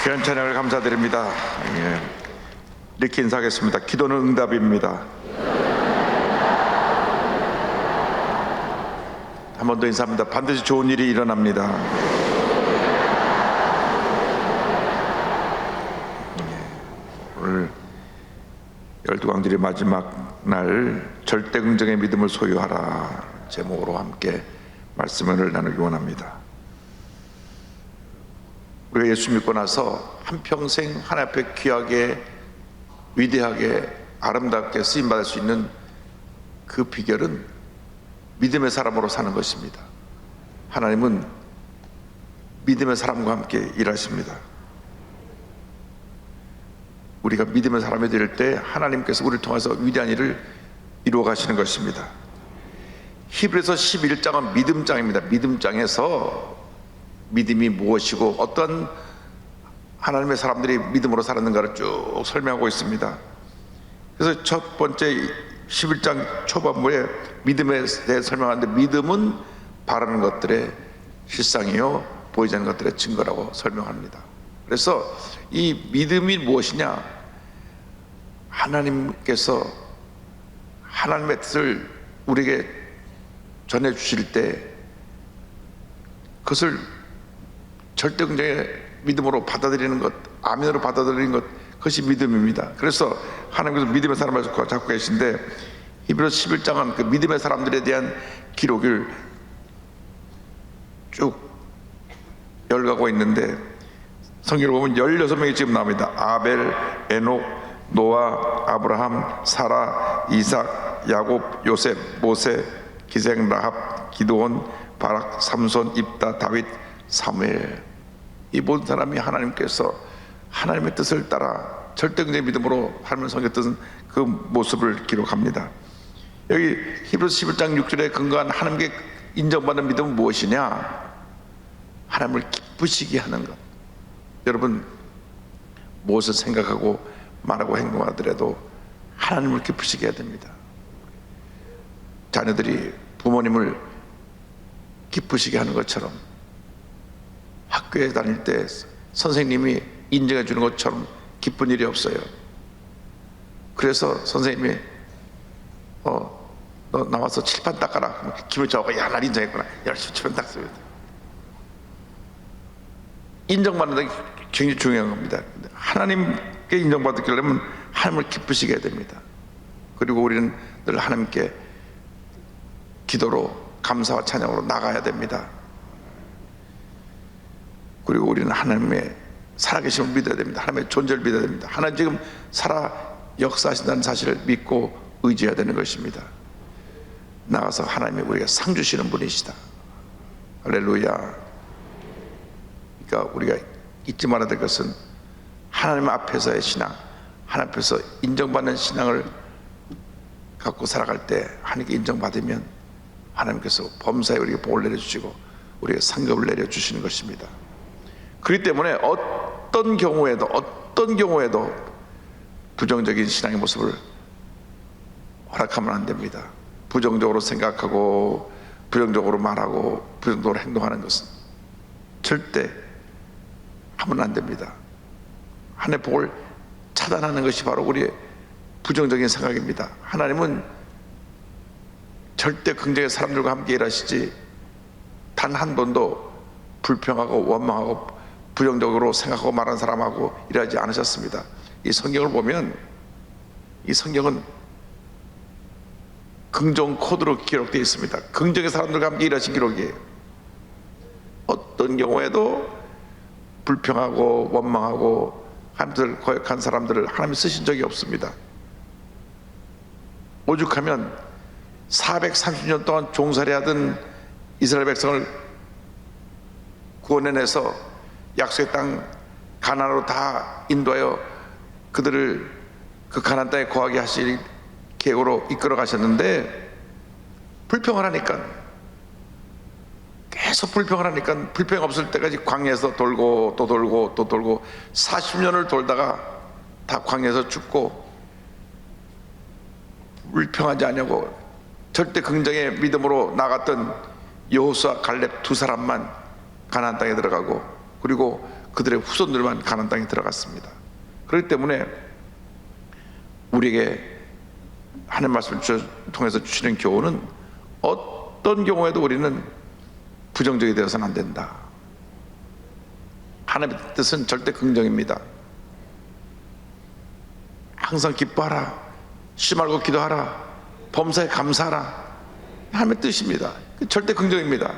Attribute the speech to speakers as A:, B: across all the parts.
A: 귀한 찬양을 감사드립니다. 이렇게 인사하겠습니다. 기도는 응답입니다. 한 번 더 인사합니다. 반드시 좋은 일이 일어납니다. 오늘 열두 광절의 마지막 날 절대 긍정의 믿음을 소유하라 제목으로 함께 말씀을 나누기 원합니다. 우리가 예수 믿고 나서 한평생 하나님 앞에 귀하게 위대하게 아름답게 쓰임받을 수 있는 그 비결은 믿음의 사람으로 사는 것입니다. 하나님은 믿음의 사람과 함께 일하십니다. 우리가 믿음의 사람이 될 때 하나님께서 우리를 통해서 위대한 일을 이루어 가시는 것입니다. 히브리서 11장은 믿음장입니다. 믿음장에서 믿음이 무엇이고 어떤 하나님의 사람들이 믿음으로 살았는가를 쭉 설명하고 있습니다. 그래서 첫 번째 11장 초반부에 믿음에 대해 설명하는데, 믿음은 바라는 것들의 실상이요 보이지 않는 것들의 증거라고 설명합니다. 그래서 이 믿음이 무엇이냐, 하나님께서 하나님의 뜻을 우리에게 전해 주실 때 그것을 절대 긍정의 믿음으로 받아들이는 것, 아멘으로 받아들이는 것, 그것이 믿음입니다. 그래서 하나님께서 믿음의 사람을 잡고 계신데, 히브리서 11장은 그 믿음의 사람들에 대한 기록을 쭉 열가고 있는데, 성경을 보면 16명이 지금 나옵니다. 아벨, 에녹, 노아, 아브라함, 사라, 이삭, 야곱, 요셉, 모세, 기생, 라합, 기드온, 바락, 삼손, 입다, 다윗, 사무엘. 이 모든 사람이 하나님께서 하나님의 뜻을 따라 절대 긍정의 믿음으로 삶을 섬겼던 그 모습을 기록합니다. 여기 히브리서 11장 6절에 근거한 하나님께 인정받는 믿음은 무엇이냐? 하나님을 기쁘시게 하는 것. 여러분, 무엇을 생각하고 말하고 행동하더라도 하나님을 기쁘시게 해야 됩니다. 자녀들이 부모님을 기쁘시게 하는 것처럼, 학교에 다닐 때 선생님이 인정해 주는 것처럼 기쁜 일이 없어요. 그래서 선생님이 너 나와서 칠판 닦아라. 기분 좋아하고, 야, 날 인정했구나. 열심히 칠판 닦습니다. 인정받는 게 굉장히 중요한 겁니다. 하나님께 인정받으려면 하나님을 기쁘시게 해야 됩니다. 그리고 우리는 늘 하나님께 기도로 감사와 찬양으로 나가야 됩니다. 그리고 우리는 하나님의 살아계심을 믿어야 됩니다. 하나님의 존재를 믿어야 됩니다. 하나님 지금 살아 역사하신다는 사실을 믿고 의지해야 되는 것입니다. 나가서 하나님이 우리가 상 주시는 분이시다. 할렐루야. 그러니까 우리가 잊지 말아야 될 것은 하나님 앞에서의 신앙, 하나님 앞에서 인정받는 신앙을 갖고 살아갈 때 하나님께 인정받으면 하나님께서 범사에 우리에게 복을 내려주시고 우리에게 상급을 내려주시는 것입니다. 그렇기 때문에 어떤 경우에도 부정적인 신앙의 모습을 허락하면 안 됩니다. 부정적으로 생각하고 부정적으로 말하고 부정적으로 행동하는 것은 절대 하면 안 됩니다. 하나님의 복을 차단하는 것이 바로 우리의 부정적인 생각입니다. 하나님은 절대 긍정의 사람들과 함께 일하시지 단 한 번도 불평하고 원망하고 부정적으로 생각하고 말하는 사람하고 일하지 않으셨습니다. 이 성경을 보면 이 성경은 긍정 코드로 기록되어 있습니다. 긍정의 사람들과 함께 일하신 기록이에요. 어떤 경우에도 불평하고 원망하고 하나님을 거역한 사람들을 하나님이 쓰신 적이 없습니다. 오죽하면 430년 동안 종살이하던 이스라엘 백성을 구원해내서 약속의 땅 가나안으로 다 인도하여 그들을 그 가나안 땅에 거하게 하실 계획으로 이끌어 가셨는데, 불평을 하니까, 계속 불평을 하니까 불평 없을 때까지 광야에서 돌고 또 돌고 또 돌고 40년을 돌다가 다 광야에서 죽고, 불평하지 않냐고 절대 긍정의 믿음으로 나갔던 여호수아 갈렙 두 사람만 가나안 땅에 들어가고, 그리고 그들의 후손들만 가나안 땅에 들어갔습니다. 그렇기 때문에 우리에게 하나님 말씀을 통해서 주시는 교훈은 어떤 경우에도 우리는 부정적이 되어서는 안 된다. 하나님의 뜻은 절대 긍정입니다. 항상 기뻐하라, 쉬지 말고 기도하라, 범사에 감사하라. 하나님의 뜻입니다. 절대 긍정입니다.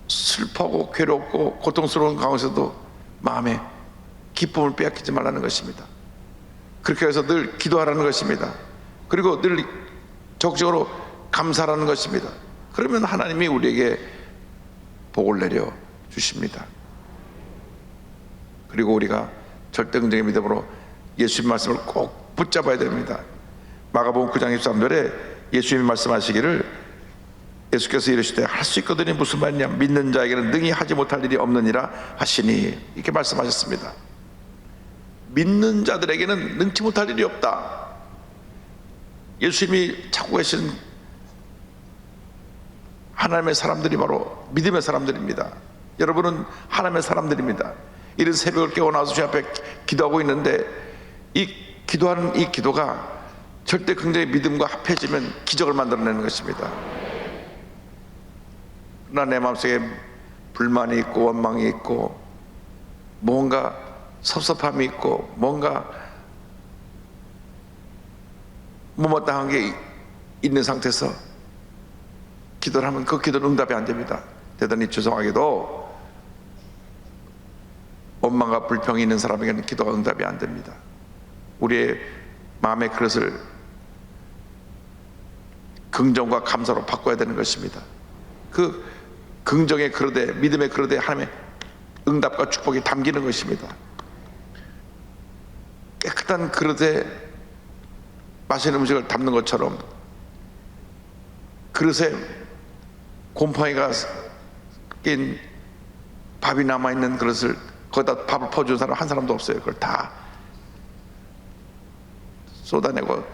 A: 슬퍼하고 괴롭고 고통스러운 가운데서도 마음에 기쁨을 빼앗기지 말라는 것입니다. 그렇게 해서 늘 기도하라는 것입니다. 그리고 늘 적극적으로 감사하라는 것입니다. 그러면 하나님이 우리에게 복을 내려 주십니다. 그리고 우리가 절대 긍정의 믿음으로 예수님 말씀을 꼭 붙잡아야 됩니다. 마가복음 9장 23절에 예수님이 말씀하시기를, 예수께서 이르시되 할 수 있거든요. 무슨 말이냐, 믿는 자에게는 능히 하지 못할 일이 없느니라 하시니, 이렇게 말씀하셨습니다. 믿는 자들에게는 능치 못할 일이 없다. 예수님이 찾고 계신 하나님의 사람들이 바로 믿음의 사람들입니다. 여러분은 하나님의 사람들입니다. 이른 새벽을 깨워 나와서 주 앞에 기도하고 있는데, 이 기도하는 이 기도가 절대 긍정의 믿음과 합해지면 기적을 만들어내는 것입니다. 그러나 내 마음속에 불만이 있고 원망이 있고 뭔가 섭섭함이 있고 뭔가 못마땅한 게 있는 상태에서 기도를 하면 그 기도는 응답이 안 됩니다. 대단히 죄송하게도 원망과 불평이 있는 사람에게는 기도가 응답이 안 됩니다. 우리의 마음의 그릇을 긍정과 감사로 바꿔야 되는 것입니다. 그 긍정의 그릇에, 믿음의 그릇에 하나님의 응답과 축복이 담기는 것입니다. 깨끗한 그릇에 맛있는 음식을 담는 것처럼 그릇에 곰팡이가 낀 밥이 남아있는 그릇을 거기다 밥을 퍼준 사람 한 사람도 없어요. 그걸 다 쏟아내고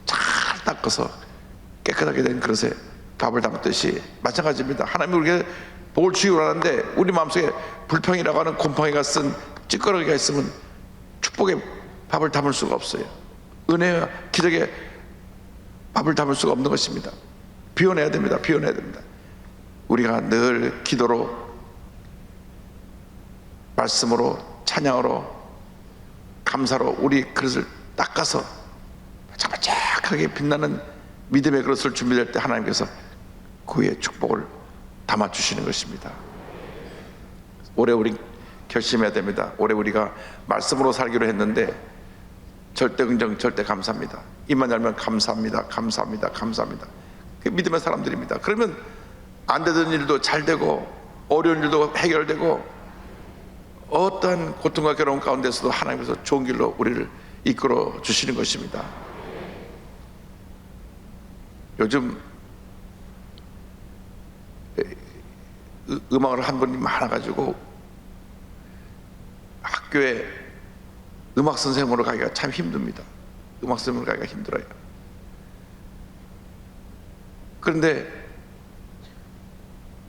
A: 잘 닦아서 깨끗하게 된 그릇에 밥을 담듯이 마찬가지입니다. 하나님이 우리에게 복을 주기로 하는데 우리 마음속에 불평이라고 하는 곰팡이가 쓴 찌꺼기가 있으면 축복의 밥을 담을 수가 없어요. 은혜와 기적의 밥을 담을 수가 없는 것입니다. 비워내야 됩니다. 비워내야 됩니다. 우리가 늘 기도로, 말씀으로, 찬양으로, 감사로 우리 그릇을 닦아서 반짝반짝하게 빛나는 믿음의 그릇을 준비될 때 하나님께서 그의 축복을 담아주시는 것입니다. 올해 우리 결심해야 됩니다. 올해 우리가 말씀으로 살기로 했는데 절대 긍정, 절대 감사합니다. 입만 열면 감사합니다, 감사합니다, 감사합니다. 그게 믿음의 사람들입니다. 그러면 안 되던 일도 잘 되고 어려운 일도 해결되고 어떠한 고통과 괴로움 가운데서도 하나님께서 좋은 길로 우리를 이끌어 주시는 것입니다. 요즘 음악을 한 분이 많아가지고 학교에 음악 선생님으로 가기가 참 힘듭니다. 음악 선생님으로 가기가 힘들어요. 그런데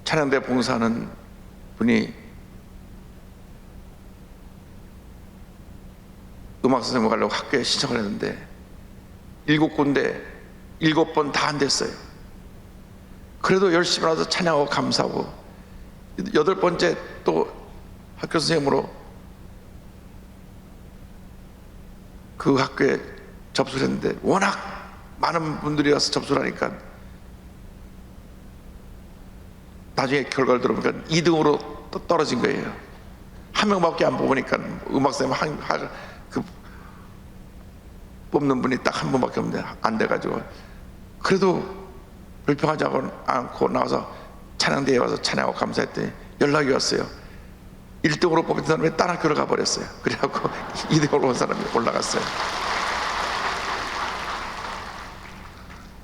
A: 찬양대 봉사하는 분이 음악 선생님으로 가려고 학교에 신청을 했는데 7군데 7번 다 안 됐어요. 그래도 열심히 와서 찬양하고 감사하고 8번째 또 학교 선생님으로 그 학교에 접수를 했는데 워낙 많은 분들이 와서 접수를 하니까 나중에 결과를 들어보니까 2등으로 또 떨어진 거예요. 한 명밖에 안 뽑으니까 음악 선생님 그 뽑는 분이 딱 한 분밖에 없는데 안 돼가지고 그래도 불평하지 않고 나와서 찬양대에 와서 찬양하고 감사했더니 연락이 왔어요. 1등으로 뽑힌 사람이 딴 학교를 가버렸어요. 그래갖고 2등으로 온 사람이 올라갔어요.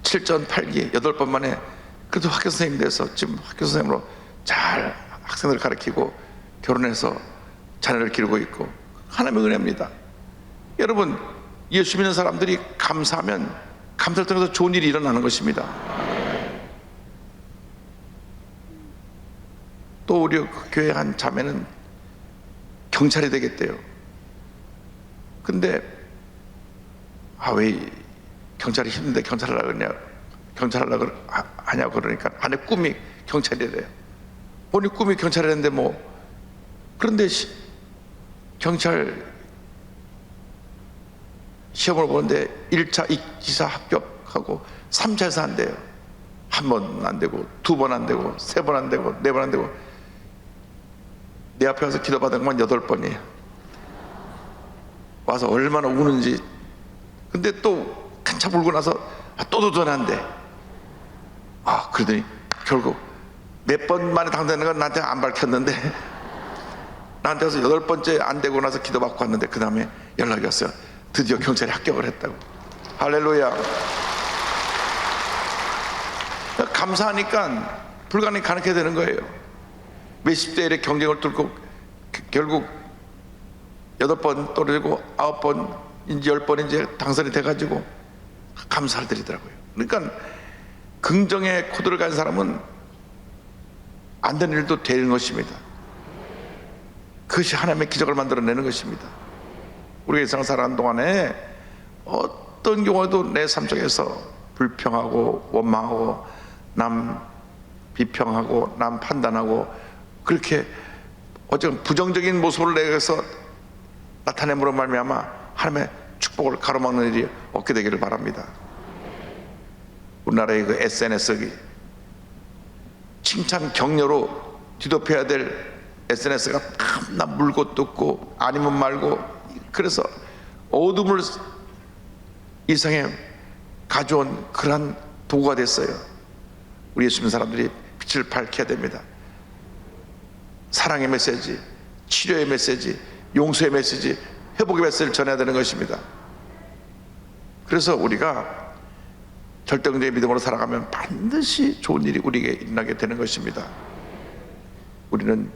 A: 7전 8기 8번 만에 그래도 학교 선생님 돼서 지금 학교 선생님으로 잘 학생들 가르치고 결혼해서 자녀를 기르고 있고 하나님의 은혜입니다. 여러분, 예수 믿는 사람들이 감사하면 감사를 통해서 좋은 일이 일어나는 것입니다. 또 우리 교회 한 자매는 경찰이 되겠대요. 근데 왜 경찰이 힘든데 경찰하려고 하냐고 그러니까 아내 꿈이 경찰이래요. 본인 꿈이 경찰이랬는데 그런데 경찰 시험을 보는데 1차, 2차 합격하고 3차에서 안 돼요. 한 번 안 되고, 2번 안 되고, 3번 안 되고, 4번 안 되고, 내 앞에 와서 기도받은 건 8번이에요. 와서 얼마나 우는지. 근데 또 한참 울고 나서 또 도전한대. 그러더니 결국 몇 번 만에 당되는 건 나한테 안 밝혔는데 나한테 와서 8번째 안 되고 나서 기도받고 왔는데 그 다음에 연락이 왔어요. 드디어 경찰에 합격을 했다고. 할렐루야. 감사하니까 불가능이 가능하게 되는 거예요. 몇십 대 1의 경쟁을 뚫고 결국 8번 떨어지고 9번인지 10번인지 당선이 돼가지고 감사를 드리더라고요. 그러니까 긍정의 코드를 가진 사람은 안 되는 일도 되는 것입니다. 그것이 하나님의 기적을 만들어내는 것입니다. 우리가 일상 살아가는 동안에 어떤 경우에도 내 삶 속에서 불평하고 원망하고 남 비평하고 남 판단하고 그렇게 어쨌든 부정적인 모습을 내서 나타냄으로 말미암아 하나님의 축복을 가로막는 일이 없게 되기를 바랍니다. 우리나라의 그 SNS가 칭찬 격려로 뒤덮여야 될 SNS가 나 물고 뜯고 아니면 말고, 그래서 어둠을 이 세상에 가져온 그러한 도구가 됐어요. 우리 예수 믿는 사람들이 빛을 밝혀야 됩니다. 사랑의 메시지, 치료의 메시지, 용서의 메시지, 회복의 메시지를 전해야 되는 것입니다. 그래서 우리가 절대적인 믿음으로 살아가면 반드시 좋은 일이 우리에게 일어나게 되는 것입니다. 우리는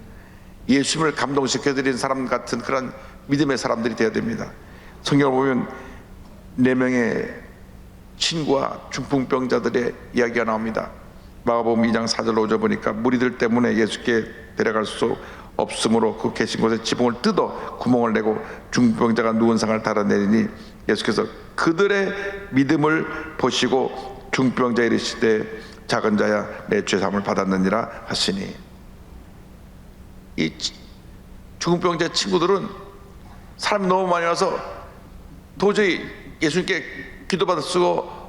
A: 예수님을 감동시켜드리는 사람 같은 그런 믿음의 사람들이 되어야 됩니다. 성경을 보면 4명의 친구와 중풍병자들의 이야기가 나옵니다. 마가복음 2장 4절로 5절 보니까 무리들 때문에 예수께 데려갈 수 없으므로 그 계신 곳에 지붕을 뜯어 구멍을 내고 중풍병자가 누운 상을 달아내리니 예수께서 그들의 믿음을 보시고 중풍병자에 이르시되 작은 자야 내 죄사함을 받았느니라 하시니, 이 중풍병자 친구들은 사람이 너무 많이 와서 도저히 예수님께 기도받을 수가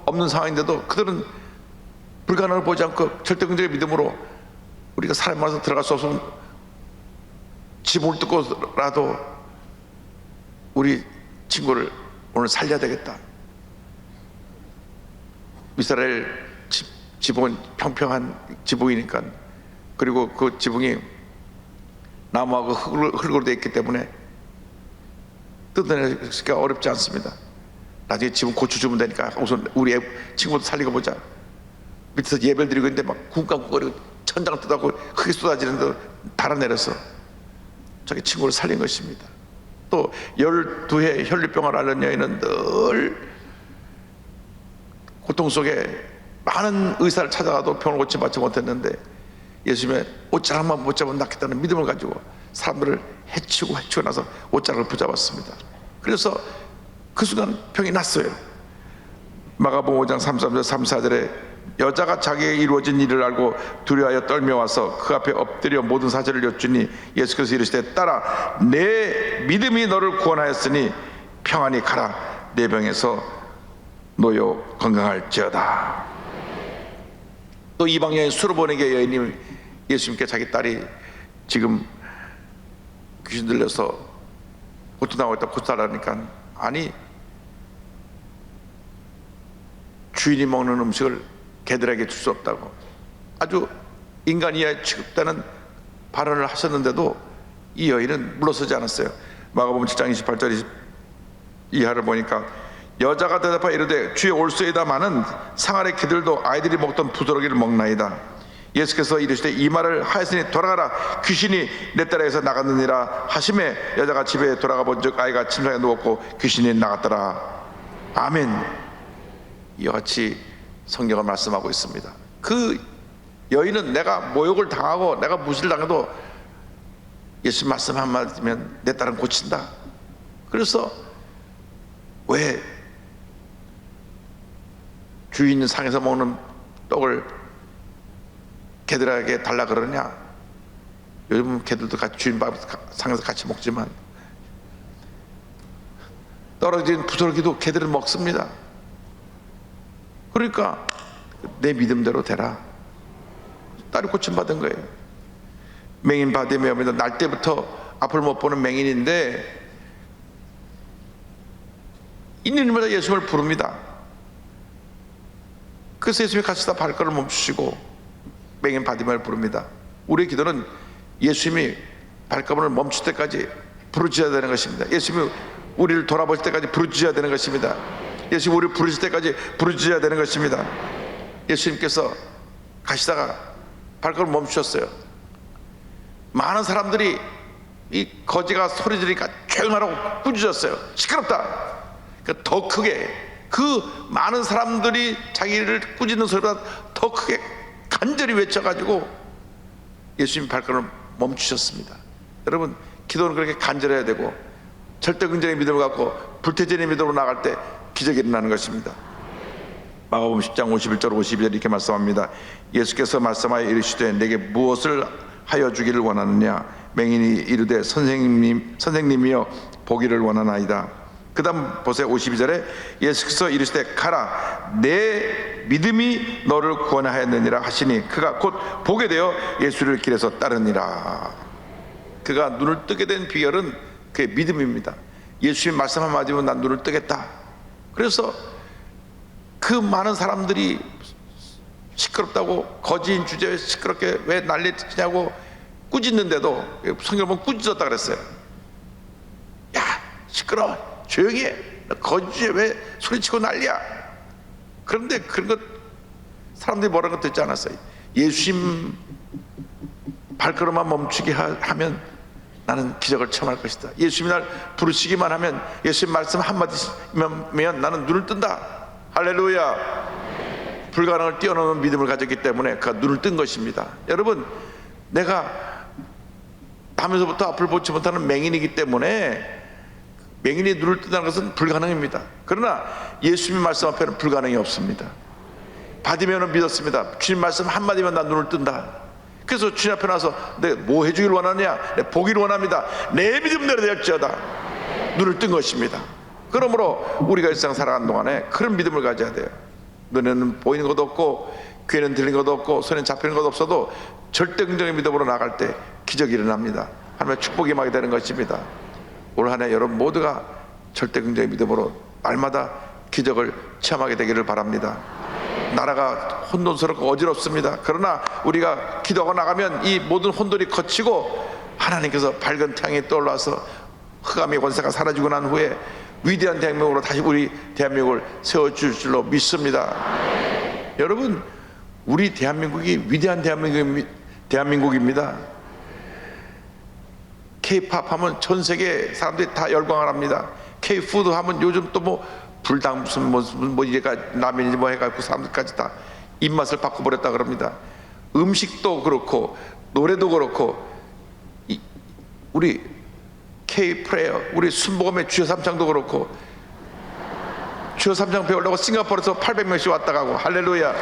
A: 없는 상황인데도 그들은 불가능을 보지 않고 절대적인 믿음으로 우리가 사람이 많아서 들어갈 수 없으면 지붕을 뜯고라도 우리 친구를 오늘 살려야 되겠다. 이스라엘 지붕은 평평한 지붕이니까, 그리고 그 지붕이 나무하고 흙으로 되어 있기 때문에 뜯어내기가 어렵지 않습니다. 나중에 지붕 고쳐주면 되니까 우선 우리 친구도 살리고 보자. 밑에서 예배를 드리고 있는데 막 쿵쾅쿵거리고 천장 뜯어고 흙이 쏟아지는데 달아내려서 자기 친구를 살린 것입니다. 또 12해 혈류병을 앓는 여인은 늘 고통 속에 많은 의사를 찾아가도 병을 고침받지 못했는데 예수님의 옷자락만 붙잡으면 낫겠다는 믿음을 가지고 사람들을 해치고 나서 옷자락을 붙잡았습니다. 그래서 그 순간 병이 났어요. 마가복음 5장 33절 34절에 여자가 자기에게 이루어진 일을 알고 두려워하여 떨며 와서 그 앞에 엎드려 모든 사실을 여쭈니 예수께서 이르시되 딸아 내 믿음이 너를 구원하였으니 평안히 가라 내 병에서 놓여 건강할지어다. 또 이방 여인 수르보네게 여인이 예수님께 자기 딸이 지금 귀신 들려서 고통당하고 있다 고쳐달라니까, 아니 주인이 먹는 음식을 개들에게 줄 수 없다고 아주 인간 이하에 취급되는 발언을 하셨는데도 이 여인은 물러서지 않았어요. 마가복음 7장 28절 이하를 보니까 여자가 대답하여 이르되 주의 올소이다마는 상아의 개들도 아이들이 먹던 부스러기를 먹나이다. 예수께서 이르시되 이 말을 하였으니 돌아가라 귀신이 내 딸에게서 나갔느니라 하심에 여자가 집에 돌아가 본즉 아이가 침상에 누웠고 귀신이 나갔더라. 아멘. 이와 같이 성경을 말씀하고 있습니다. 그 여인은 내가 모욕을 당하고 내가 무시를 당해도 예수 말씀 한마디면 내 딸은 고친다. 그래서 왜 주인 상에서 먹는 떡을 개들에게 달라 그러냐? 요즘은 개들도 같이 주인 밥 상에서 같이 먹지만 떨어진 부스러기도 개들은 먹습니다. 그러니까 내 믿음대로 되라. 딸이 고침받은 거예요. 맹인 바디메오입니다. 날 때부터 앞을 못 보는 맹인인데 있는 일마다 예수님을 부릅니다. 그래서 예수님이 가시다 발걸음을 멈추시고 맹인 바디메오를 부릅니다. 우리의 기도는 예수님이 발걸음을 멈출 때까지 부르짖어야 되는 것입니다. 예수님이 우리를 돌아보실 때까지 부르짖어야 되는 것입니다. 예수님이 우리를 부르실 때까지 부르짖어야 되는 것입니다. 예수님께서 가시다가 발걸음을 멈추셨어요. 많은 사람들이 이 거지가 소리 지르니까 조용하라고 꾸짖었어요. 시끄럽다. 그러니까 더 크게, 그 많은 사람들이 자기를 꾸짖는 소리보다 더 크게 간절히 외쳐가지고 예수님 발걸음을 멈추셨습니다. 여러분, 기도는 그렇게 간절해야 되고 절대 긍정의 믿음을 갖고 불태전의 믿음으로 나갈 때 기적이 일어나는 것입니다. 마가복음 10장 51절 52절 이렇게 말씀합니다. 예수께서 말씀하여 이르시되 내게 무엇을 하여 주기를 원하느냐? 맹인이 이르되 선생님이여 보기를 원하나이다. 그 다음 보세요. 52절에 예수께서 이르시되 가라 내 믿음이 너를 구원하였느니라 하시니 그가 곧 보게 되어 예수를 길에서 따르니라. 그가 눈을 뜨게 된 비결은 그의 믿음입니다. 예수님 말씀 한마디면 난 눈을 뜨겠다. 그래서 그 많은 사람들이 시끄럽다고, 거지인 주제에 시끄럽게 왜 난리치냐고 꾸짖는데도 성경을 보면 꾸짖었다 그랬어요. 야 시끄러워, 조용히 해, 거지 주제에 왜 소리치고 난리야. 그런데 그런 것 사람들이 뭐라는 것 듣지 않았어요. 예수님 발걸음만 멈추게 하면 나는 기적을 체험할 것이다. 예수님이 날 부르시기만 하면, 예수님 말씀 한마디면 나는 눈을 뜬다. 할렐루야. 불가능을 뛰어넘는 믿음을 가졌기 때문에 그가 눈을 뜬 것입니다. 여러분, 내가 밤에서부터 앞을 보지 못하는 맹인이기 때문에 맹인이 눈을 뜬다는 것은 불가능입니다. 그러나 예수님 말씀 앞에는 불가능이 없습니다. 바디메오는 믿었습니다. 주님 말씀 한마디면 난 눈을 뜬다. 그래서 주님 앞에 나서 내 뭐 해주길 원하느냐? 내 보기를 원합니다. 내 믿음대로 될지어다. 눈을 뜬 것입니다. 그러므로 우리가 일상 살아가는 동안에 그런 믿음을 가져야 돼요. 눈에는 보이는 것도 없고 귀에는 들리는 것도 없고 손에 잡히는 것도 없어도 절대 긍정의 믿음으로 나갈 때 기적이 일어납니다. 하나님의 축복이 임하게 되는 것입니다. 올 한 해 여러분 모두가 절대 긍정의 믿음으로 날마다 기적을 체험하게 되기를 바랍니다. 나라가 혼돈스럽고 어지럽습니다. 그러나 우리가 기도하고 나가면 이 모든 혼돈이 거치고 하나님께서 밝은 태양이 떠올라서 흑암의 권세가 사라지고 난 후에 위대한 대한민국으로 다시 우리 대한민국을 세워줄 줄로 믿습니다. 여러분, 우리 대한민국이 위대한 대한민국입니다. K-팝 하면 전 세계 사람들이 다 열광을 합니다. K-푸드 하면 요즘 또 뭐 불당 무슨 이래가 라면인지 뭐 해가지고 사람들까지 다 입맛을 바꿔버렸다 그럽니다. 음식도 그렇고 노래도 그렇고 우리 K-프레어, 우리 순복음의 주여 삼창도 그렇고 주여 삼창 배우려고 싱가포르에서 800명씩 왔다 가고 할렐루야.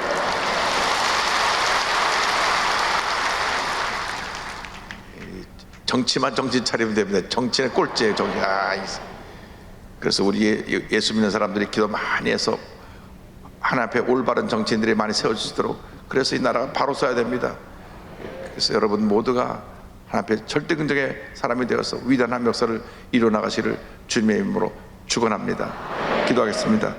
A: 정치만 정신 차리면 됩니다. 정치는 꼴찌예요. 정치. 그래서 우리 예수 믿는 사람들이 기도 많이 해서 하나님 앞에 올바른 정치인들이 많이 세워지도록, 그래서 이 나라가 바로 서야 됩니다. 그래서 여러분 모두가 하나님 앞에 절대 긍정의 사람이 되어서 위대한 역사를 이루어 나가시를 주님의 이름으로 축원합니다. 기도하겠습니다.